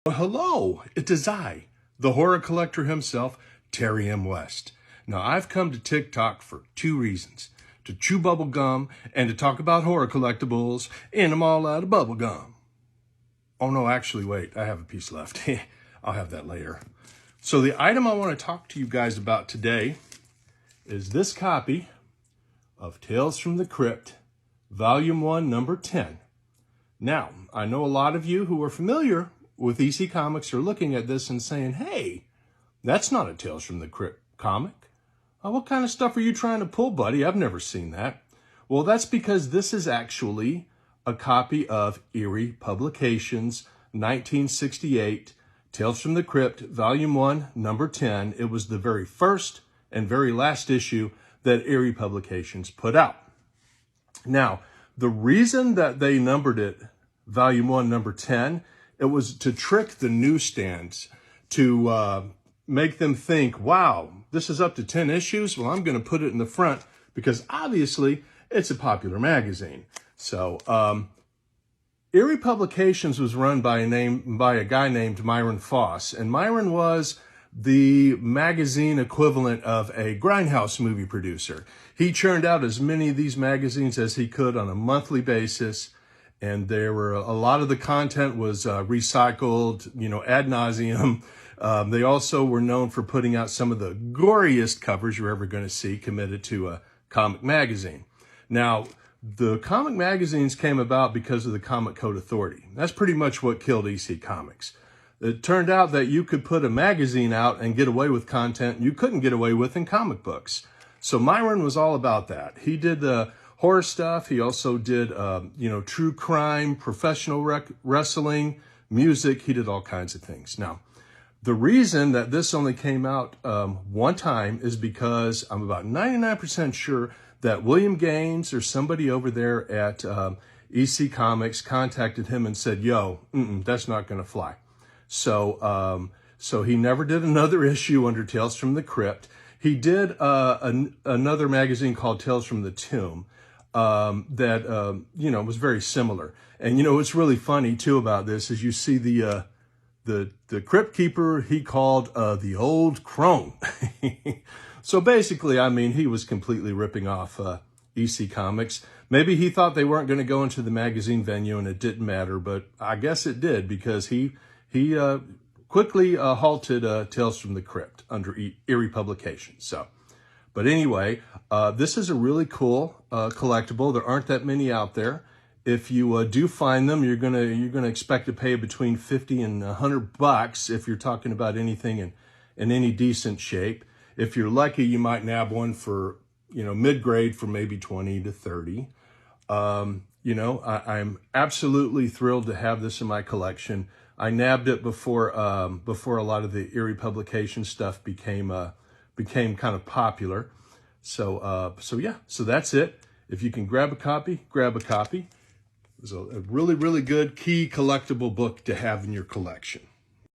Well, hello, it is I, the horror collector himself, Terry M. West. Now, I've come to TikTok for two reasons: to chew bubble gum and to talk about horror collectibles, and I'm all out of bubble gum. Oh no, actually, wait, I have a piece left. I'll have that later. So the item I want to talk to you guys about today is this copy of Tales from the Crypt, Volume 1, Number 10. Now, I know a lot of you who are familiar with EC Comics are looking at this and saying, hey, that's not a Tales from the Crypt comic. What kind of stuff are you trying to pull, buddy? I've never seen that. Well, that's because this is actually a copy of Eerie Publications, 1968, Tales from the Crypt, Volume 1, Number 10. It was the very first and very last issue that Eerie Publications put out. Now, the reason that they numbered it Volume 1, Number 10, it was to trick the newsstands, to make them think, wow, this is up to 10 issues? Well, I'm going to put it in the front because obviously it's a popular magazine. So Eerie Publications was run by a guy named Myron Foss, and Myron was the magazine equivalent of a Grindhouse movie producer. He churned out as many of these magazines as he could on a monthly basis, and there were a lot of the content was recycled, ad nauseum. They also were known for putting out some of the goriest covers you're ever going to see committed to a comic magazine. Now, the comic magazines came about because of the Comic Code Authority. That's pretty much what killed EC Comics. It turned out that you could put a magazine out and get away with content you couldn't get away with in comic books. So Myron was all about that. He did the horror stuff. He also did, true crime, professional wrestling, music. He did all kinds of things. Now, the reason that this only came out one time is because I'm about 99% sure that William Gaines or somebody over there at EC Comics contacted him and said, yo, that's not going to fly. So he never did another issue under Tales from the Crypt. He did another magazine called Tales from the Tomb that was very similar. And, what's really funny, too, about this is you see the Crypt Keeper he called the Old Crone. So basically, he was completely ripping off EC Comics. Maybe he thought they weren't going to go into the magazine venue and it didn't matter, but I guess it did because he quickly halted Tales from the Crypt under Eerie Publications. But anyway, this is a really cool collectible. There aren't that many out there. If you do find them, you're gonna expect to pay between $50 and $100 if you're talking about anything in any decent shape. If you're lucky, you might nab one for mid-grade for maybe 20 to 30. I'm absolutely thrilled to have this in my collection. I nabbed it before a lot of the Eerie Publication stuff became kind of popular. So that's it. If you can grab a copy, grab a copy. It's a really, really good key collectible book to have in your collection.